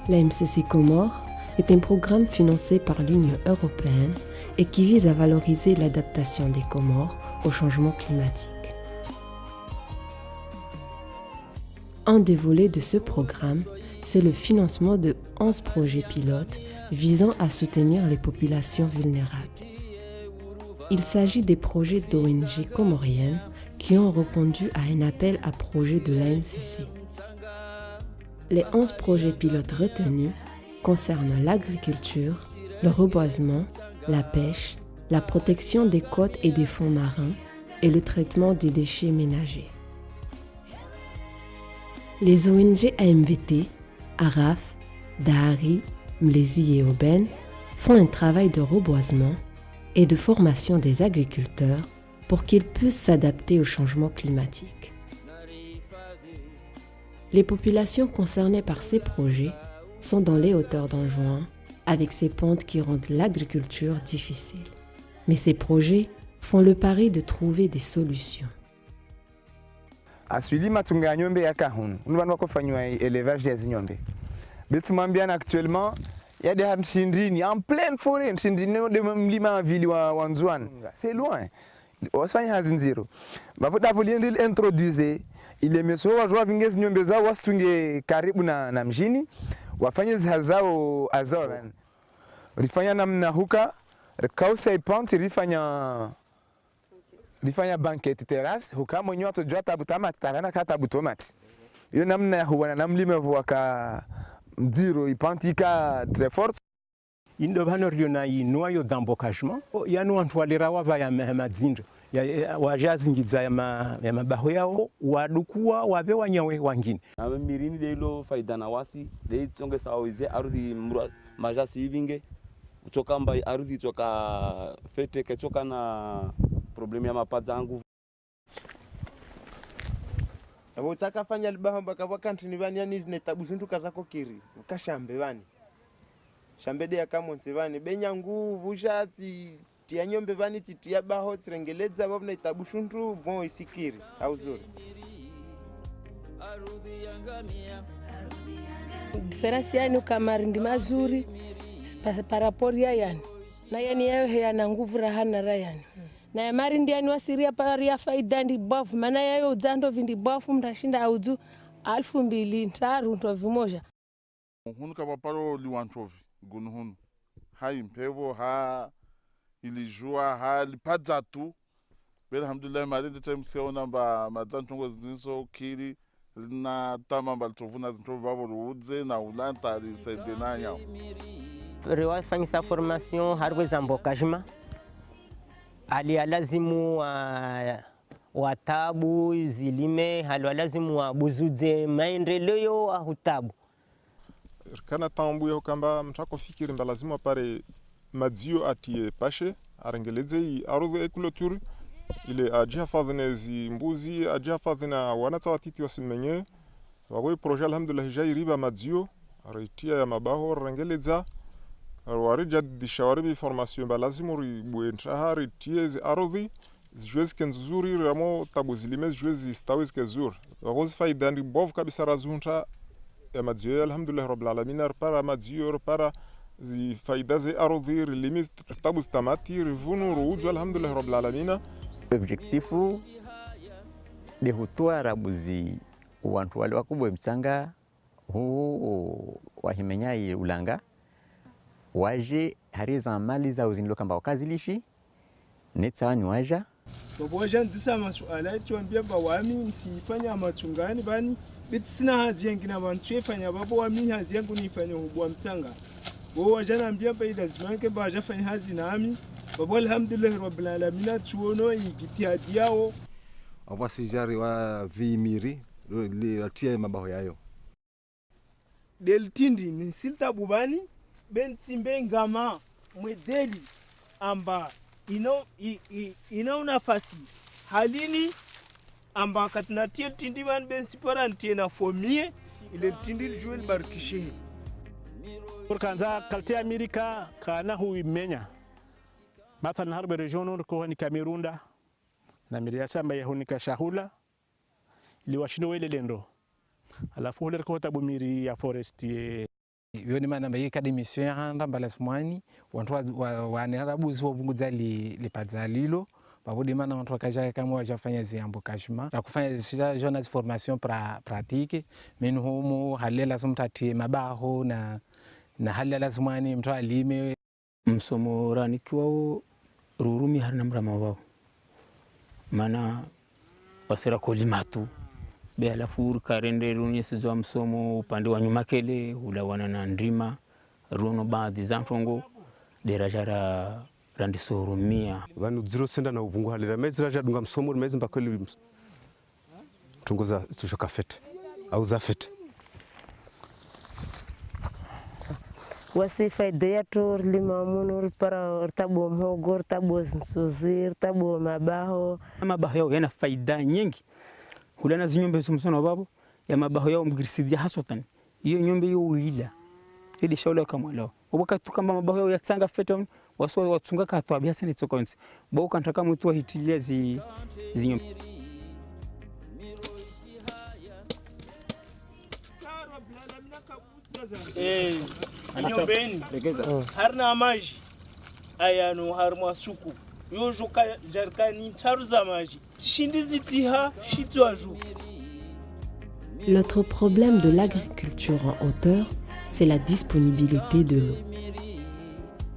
La MCC Comores est un programme financé par l'Union européenne et qui vise à valoriser l'adaptation des Comores au changement climatique. Un des volets de ce programme, c'est le financement de 11 projets pilotes visant à soutenir les populations vulnérables. Il s'agit des projets d'ONG comoriennes qui ont répondu à un appel à projets de l'AMCC. Les 11 projets pilotes retenus concernent l'agriculture, le reboisement, la pêche, la protection des côtes et des fonds marins et le traitement des déchets ménagers. Les ONG AMVT, ARAF, Dahari, Mlezi et Oben font un travail de reboisement et de formation des agriculteurs pour qu'ils puissent s'adapter au changement climatique. Les populations concernées par ces projets sont dans les hauteurs d'Anjouan, avec ces pentes qui rendent l'agriculture difficile. Mais ces projets font le pari de trouver des solutions. Asili matunga nyombe ya kahun, unwa wakofanywa élevage des nyombe. Betumambiana actuellement, il y a des hanchindini en pleine forêt, hanchindini de mlima vili wa Nzouan. C'est loin. Wasifanya hazinziro. Bafuta vuliende introduce ile meso wajua vingezi nyombe zao wasunge karibu na mjini, wafanye zao azao. Rifanya namna huka, kausa ipanti rifanya banquet terrasse, huka mwenye watu jua tabutamati, tarana kata butomati. Iyo namna huwa na mlima waka mziro ipantika très forte. Indo bano riona noyo d'embocagement yanu antwalira wava ya mazinda ya wajazingiza ya mabaho yao wadukua wabe wanyawe wangine mirini deilo faida na wasi dei tonge sawize ardhi majasi ivinge kutoka mbai ardhi toka fete ketoka na problemu ya mapaza nguvu abo takafanya libaho bakabwa kantini bani yani zinetabuzintu kazako kiri ukashambe bani shambede ya kamonse bani benya nguvu ushatsi tia nyombe bani tia baho tsirengeleza babna itabushuntu bon isikiri au zuri diferensi yani ukamarindi mazuri paraporia yani na yani yao yana nguvu rahana rayani na ya marindi yani wasiria paria faida ndi bofu maana yao uzando vindi bofu mtashinda auzu 2000 ndo vimoja hunu kama paro liwantrovi gunhunu hai mpevo ha ilijua ha lipadza tu bela alhamdulillah marindi temseona ba madantongo zinso kili na tamamba tovuna zinto babo ruudze na ulanta lisedenanya rewa fanyisa formation harwe zambokajma ali lazimu watabu zilime hali lazimu wabuzuze maendeleo ahutabu kana tambu yo kamba mtako fikiri mba lazima pare madzio atie pashe arengeleze ardhi ecoloture ile ajihafadhina zi mbuzi ajihafadhina wanatawatiti wasimenye wawe projet alhamdulillah jairiba madzio aritia ya mabaho arengeleza warija dishawaribi formation mba lazima ribuentra hari tie zi ardhi zijwezi kenzuri ramo tabu zilime zijwezi stawezi kezur wagozi faida ndi bovu kabisa razunta ya madzio alhamdulillah rabbil alamin para madzio para zi faida ze ardhi limit tabu stamati rivunu ruuju alhamdulillah rabbil alamin objectifu de hutoa rabuzi wantu wale wakubwa msanga huu wahimenyai ulanga waje hariza mali za uzinilo kamba wakazilishi netsa ni waja boboja ndisa masuala tuambia bawami nsifanya machungani bani bitsina hazi yangu na bantu yefanya babo wami hazi yangu nifanya hubwa mtanga bo wajana ambia pa lazima ke baja fanya hazi nami babo alhamdulillah rabbil alamin tuono igitiadi yao avasi jari wa vimiri li ratia mabaho yayo deltindi ni silta bubani bentimbe ngama mwedeli amba ina nafasi halini amba katnatia tindi ban ben sipara ntina fomie ile tindi juel barkishe kanza kalte amerika kana hu imenya mathalan harbe region ko ni kamerunda na miriasa mbaye hunika shahula liwashindo wele lendo alafu hule ko tabumiri ya forest yoni mana mbaye académicien handa mbalasmani wantu wanerabuzi wobunguza lipadzalilo babudi mana wantu wakaja kama wajafanya ziambukashma na kufanya zisha journals formation pratique min humu halela sumtati mabaho na halela smani mtu alime msomo ranikiwa rurumi harina mrama wao mana wasira kolimatu be alafu karende runyesizwa msomo upande wa nyuma kele ulawana na ndima runo baadhi za mfongo derajara randisorumia vanu dziro senda na ubungu halira mezi raja dunga msomo mezi mbakoli tungoza tushoka fete au za fete wasi faida yetu lima munu para tabo mhogo tabo nsuzi tabo mabaho yao yana faida nyingi hulana zinyombe sumsono babo ya mabaho yao mgirisidia haswatan hiyo nyombe hiyo uila ili shaula kama lao wakati kama mabaho yao yatsanga fete waswa watsunga katwa biasa ni tsokonsi bo kantaka mtu hitilia zinyombe nyombeni harna maji ayano harma suku yojo ka jarkani taruza maji tishindizi tiha shitwaju. L'autre problème de l'agriculture en hauteur, c'est la disponibilité de l'eau.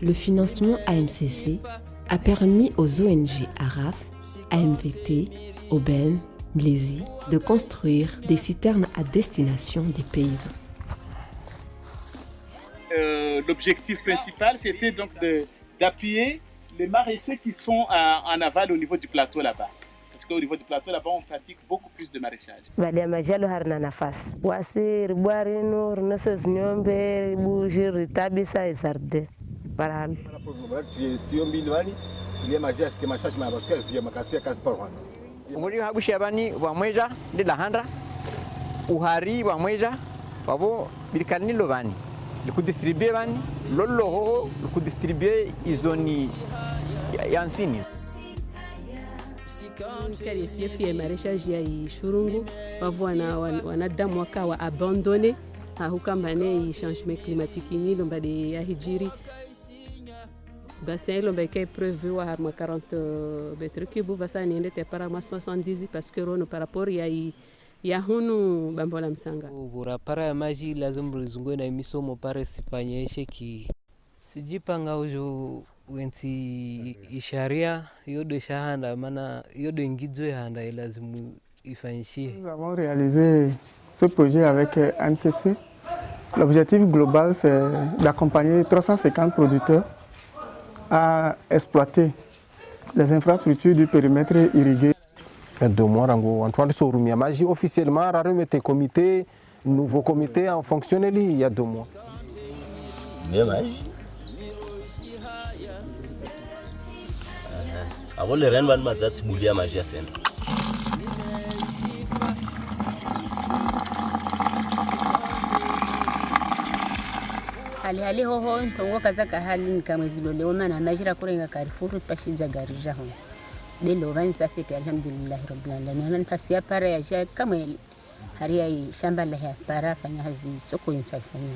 Le financement AMCC a permis aux ONG ARAF, AMVT, Aubaine, Mlési de construire des citernes à destination des paysans. L'objectif principal, c'était donc d'appuyer les maraîchers qui sont en aval au niveau du plateau là-bas. Parce qu'au niveau du plateau là-bas, on pratique beaucoup plus de maraîchage. Umuri habushi abani wa mweja ndila handra uhari wa mweja wabo bilikanilo bani likudistribue bani lolo ho likudistribue izoni yansini kali fifi maraîchage ya Shurungu wabo wanadamu wakawa abandonné hukambane changement climatique ni lombade ya hijiri bassin lomba kay prévu wa harma 40 mètres cubes basa ni ndete para ma 70 parce que rono par rapport ya hunu bambola msanga vura para ya maji lazima rizungwe na misomo pare sifanyeshe ki sijipanga ujo wenti isharia yodo shahanda mana yodo ingizwe handa lazima ifanyishie. Nous avons réalisé ce projet avec AMCC. L'objectif global c'est d'accompagner 350 producteurs à exploiter les infrastructures du périmètre irrigué. De moi, rango Antoine Sorumia Maji officiellement a remis comité, nouveau comité en fonctionnement il y a 2 mois. Maji. Avant le renouveau mazati bulia maji asenda. hali hoho ntongo kazaka hali nikamwezilo leo mana majira kurenga karifuru pashinja garija ho lelo vani safeti alhamdulillah rabbil alamin man pasia para ya kama hari ya shamba la ya para fanya hazi soko yinchafanya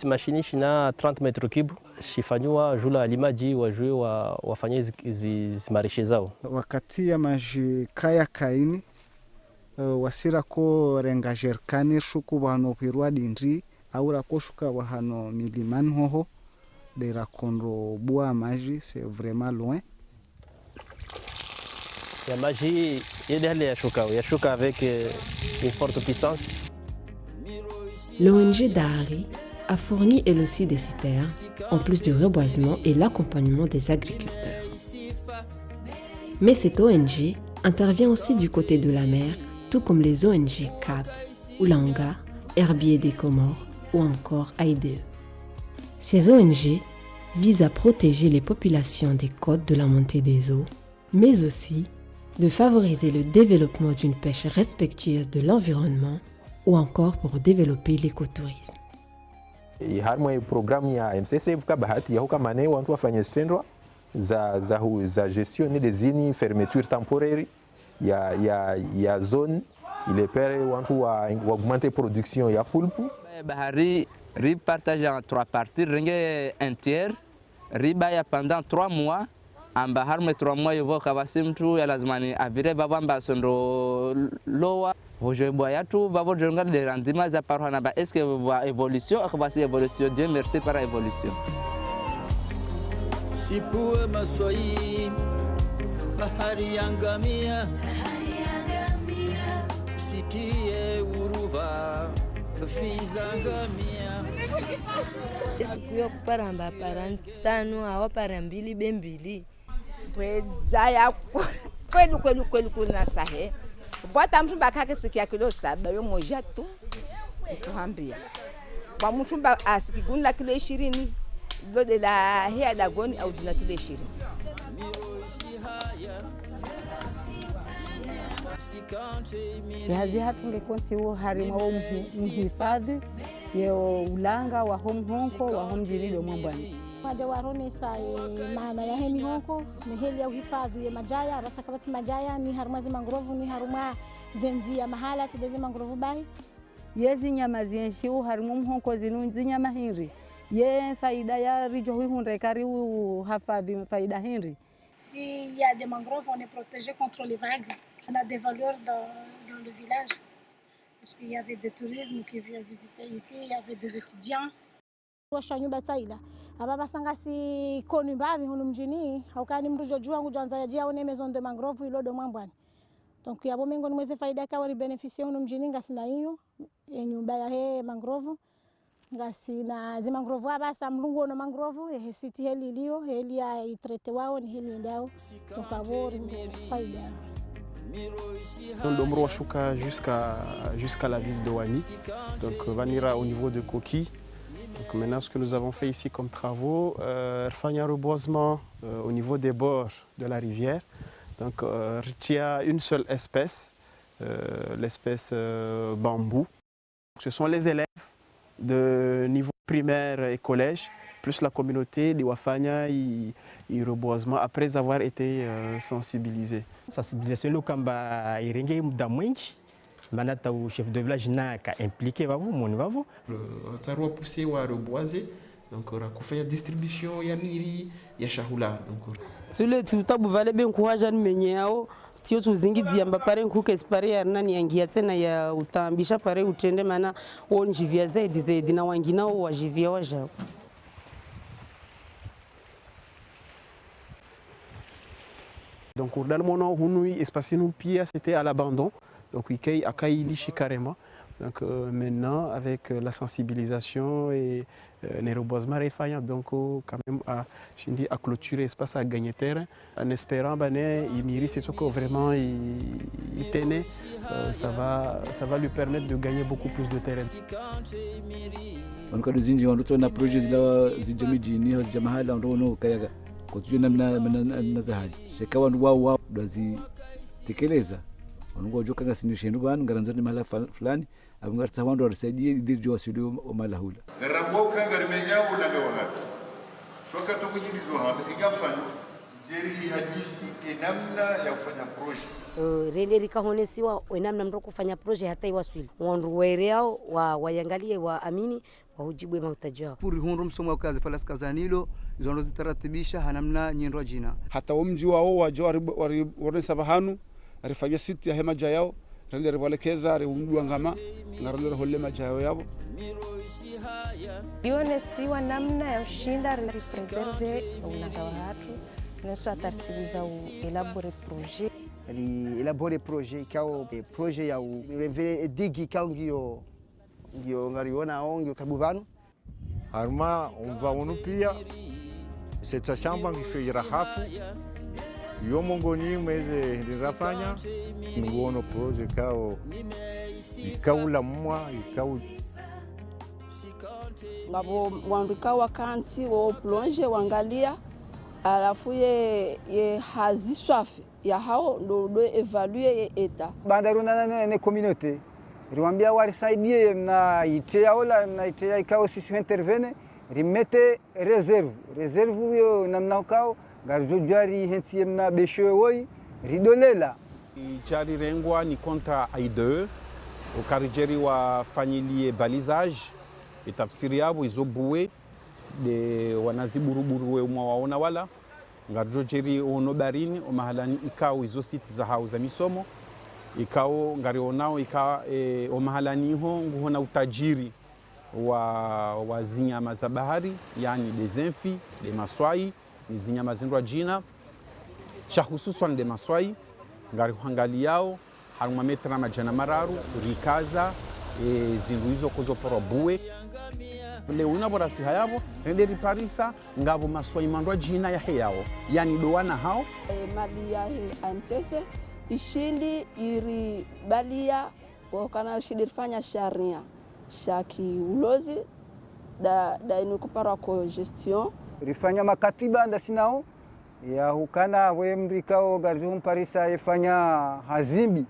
mashini shina 30 mètres cubes shifanywa jula limaji wajue wafanye zimarishe zao wakati ya maji kaya kaini wasira ko renga jerkani shuku bano pirwa dindri aura koshuka wahano milimani hoho de rakondo bois maji c'est vraiment loin. La magie yashuka avec une forte puissance. L'ONG Dahari a fourni elle aussi des citernes, en plus du reboisement et l'accompagnement des agriculteurs. Mais cette ONG intervient aussi du côté de la mer, tout comme les ONG CAP, Oulanga, Herbier des Comores ou encore AIDE. Ces ONG visent à protéger les populations des côtes de la montée des eaux, mais aussi de favoriser le développement d'une pêche respectueuse de l'environnement ou encore pour développer l'écotourisme. Harmo programu ya MCC vuka bahati ya huka mane wantu wafanye stendwa za gestion des zini fermeture temporaire ya zone ile pere wantu wa augmenter production ya pulpu bahari Riz partagé en 3 parties, ringue un tiers, riba pendant 3 mois, amba harme 3 mois yovo kawasimtu ya lazimani avire babamba sondo lowa. Hoje boyatu babo jonga de rendement za parhana ba est-ce que va évolution akabasi évolution Dieu merci par évolution. Sipue maswai bahari yangamia sitie uruva fiza ngamia sikuyo kuparamba parantano awa parambili bembili pwezaya kweli kuna sahe bota mtu bakake sikia kilo 7 yo moja tu isihambia kwa mtu asikigunda kilo 20 lo de la hea dagoni au dina kilo 20 yazi hatunge konti wo harima wo mhifadhi yo ulanga wa honko wa homjirido mwambani waja warone sa maana ya hemi honko miheli ya uhifadhi ya majaya rasa kabati majaya ni haruma zi mangrovu ni haruma zenzi ya mahala tideze mangrovu bai yezi nyama zenshi u haruma mhonko zinunzi nyama hinri ye faida ya rijo hunde kari u hafadhi faida hinri. S'il y a des mangroves, on est protégé contre les vagues. On a des valeurs dans le village. Parce qu'il y avait des touristes qui viennent visiter ici, il y avait des étudiants. Washanyumba taila. Ababa sanga si koni bavi hunu mjini, haukani mrujo jua ngujanza ya jia one maison de mangrove ilo do mwambani. Donc yabo mengo nimweze faida kawa ribeneficie hunu mjini ngasina hiyo, nyumba ya he mangrove. Ngasina zi mangrove abasa mlungu ono mangrove siti heli iliyo heli ya itrete wao ni heli ndao tukavori faida. L'ombre washuka jusqu'à la ville de Wani, donc vanira au niveau de Koki. Donc maintenant ce que nous avons fait ici comme travaux, faire un reboisement au niveau des bords de la rivière. Donc il y a une seule espèce, l'espèce bambou. Ce sont les élèves de niveau primaire et collège, plus la communauté de Wafanya et reboisement après avoir été sensibilisés. Sensibilisation lo kamba irenge muda mwingi manata u chef de village na ka impliqué babu moni babu tsarwa pousser wa reboiser donc rakufanya distribution ya miri ya shahula donc sule tutabu vale ben kuhaja menye yao tio tuzingizi amba pare nkuke spare ya nani yangia tena ya utambisha pare utende mana onjivia zaidi na wangina wajivia waja. Donc dans le moment où espace nous pia c'était à l'abandon donc il a kailishi carrément donc maintenant avec la sensibilisation et les reboisements réfaillants donc quand même à clôturer espace à gagner terrain en espérant il mérite c'est que vraiment il tenait ça va lui permettre de gagner beaucoup plus de terrain. Wanakadu zinji wanatoa na project zila zijamijini hazijamahala ndono kayaga kutujua namna za haji sheka wandu wao dazitekeleza wanungo joka ngasinyoshendu bana ngaranzani mahala fulani abungatsa wandu warisaidie dirjo wasidio mala hula garambo kanga rimenyao ulanga wakati shoka tukujilizwa hapa igamfano jeri hadisi enamna ya kufanya project rede rikahonesiwa enamna mtu kufanya project hata iwaswili wandu waereao wayangalie waamini wahujibwe mahitaji yao puri hundu msomo wa kazi falas kazanilo zondo zitaratibisha hanamna nyendo jina hata mji wao wajori wari sabahanu rifanya siti ya hema jayao rende ribalekeza riumdwa ngama ngarole holle majayo yabo ione siwa namna ya ushinda represerve ulanga watu noso taratibu za elabore projet ni elabore projet kao projet ya revele digi kao ngio ngariona ngio kabuvano harma umva unu pia seta shamba ngishoira hafu yo mongoni mweze ndirafanya ngono projet kao ikaula mwa ikau ngabo wanduka wakanti wo plonge wangalia alafu ye hazi swafi ya hao ndo evaluer eta bandaruna ne communauté riwambia warisaidie na itea ola na itea ikao sisi intervene rimete reserve yo namna ukao garjojari hensi na besho woi ridolela ichari rengwa ni kontra I2 ukarijeri wa fanyilie balisage itafsiri yabo izo buwe de wanaziburuburuwe umwawaona wala ngarjojeri ono barini omahalani ikao izo siti za hauza misomo ikao ngarionao ika omahalani ho nguhona utajiri wa zinyama za bahari yani des enfis des maswai ni zinyama zindwa jina cha hususan de maswai ngari hangaliao haruma metra majana mararu rikaza zindu hizo kuzopora buwe leo unabora si hayabo renderi parisa ngabo maswai mandwa jina ya heyao yani doana hao mali ya AMCC ishindi iri balia wakana shidirfanya sharia shaki ulozi da inukupara ko gestion rifanya makatiba ndasinao ya hukana we mrikao garjum parisa ifanya hazimbi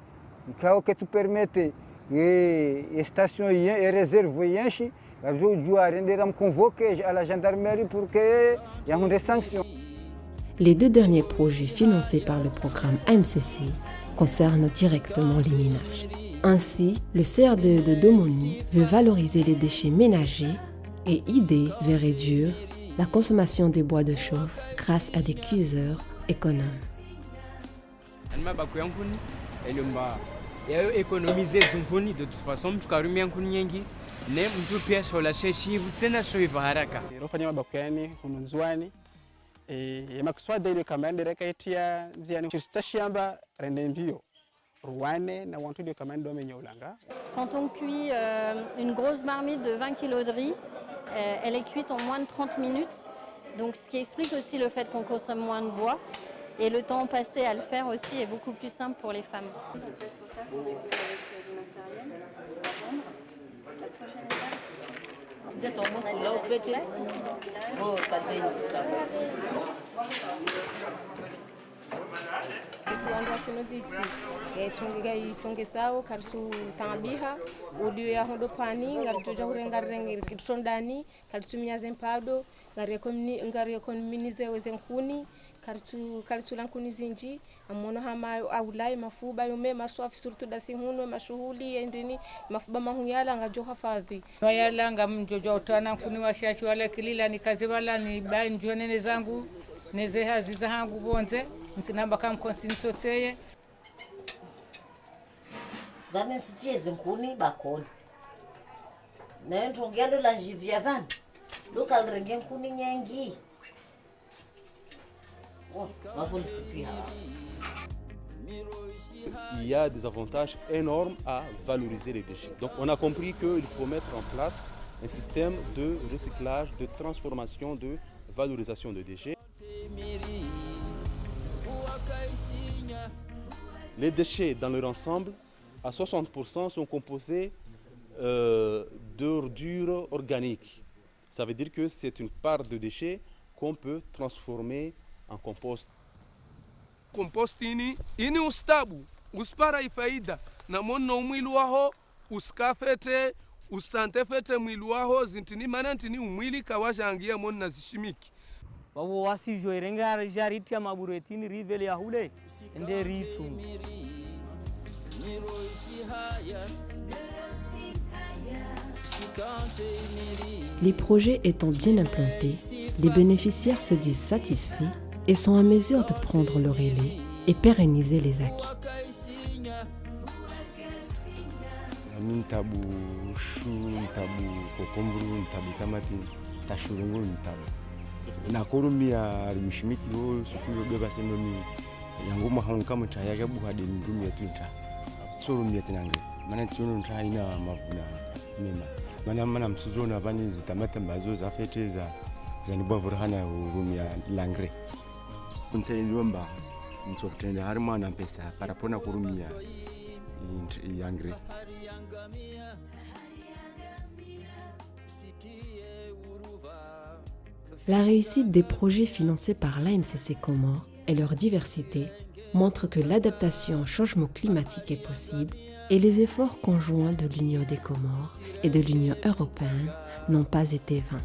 ikao que tu permette e station e réserve yenshi garjum jua rendera me convoquer à la gendarmerie pour que y a des sanctions. Les 2 derniers projets financés par le programme AMCC concernent directement les ménages. Ainsi, le CRDE de Domoni veut valoriser les déchets ménagers et IDE veut réduire la consommation des bois de chauffe grâce à des cuiseurs économes. Économiser zunkuni de toute façon mtukarumia nkuni nyingi ne mtu pia shola sheshivu tena shoiva haraka rofanya mabakani hununzwani makuswada ile kama ndereka etia nziani chistashamba rende mbio ruane na wantu ile kama ndo menyaulanga. Quand on cuit une grosse marmite de 20 kg de riz, elle est cuite en moins de 30 minutes. Donc ce qui explique aussi le fait qu'on consomme moins de bois. Et le temps passé à le faire aussi est beaucoup plus simple pour les femmes. Wandu wasinoziti itongesawo karitu tambiha udio ya hondo pani ngarijoja hurengarengeri kitondani karitu minyaze mpado ngari economize wezenkuni karitu lankuni zinji amono hama aulai mafuba yome maswafi surtout dasi hunwe mashuhuli endini mafuba mahunyala ngajo hafadhi wayala ngamjojo utana kuni washashi wala kilila nikaze wala ni banjo nene zangu neze haziza hangu bonze nsinamba kam kontinitoteye vane sitieze nkuni bakona na ndongendo la njivia van local renge nkuni nyengi Il y a des avantages énormes à valoriser les déchets. Donc on a compris qu'il faut mettre en place un système de recyclage, de transformation, de valorisation de déchets. Les déchets dans leur ensemble, à 60% sont composés d'ordures organiques. Ça veut dire que c'est une part de déchets qu'on peut transformer en compost. Compost ini ustabu uspara ifaida na monna umwili waho uskafete usante fete mwili waho zintini manantini umwili kawajangia monna zishimiki wabo wasi joirenga jaritia maburetini rivele ya hule ende ritsu. Les projets étant bien implantés, les bénéficiaires se disent satisfaits et sont en mesure de prendre le relais et pérenniser les acquis. Ntabu shu, ntabu kokomburu, ntabu tamati, tashurungu, ntabu. Na korumia mishimiki wo suku yobeba sememi yango mahonka mutaya yabu hade ndumia tunta. Sorumia tinange. Mana tsiyono nta ina mavuna mema. Mana msuzona bani zitamata mbazo za fete za nibavurhana urumia langre. Ntsayilomba ntsokutenda harimo na pesa parapona kurumia yangre. La réussite des projets financés par l'AMCC Comores et leur diversité montrent que l'adaptation au changement climatique est possible et les efforts conjoints de l'Union des Comores et de l'Union européenne n'ont pas été vains.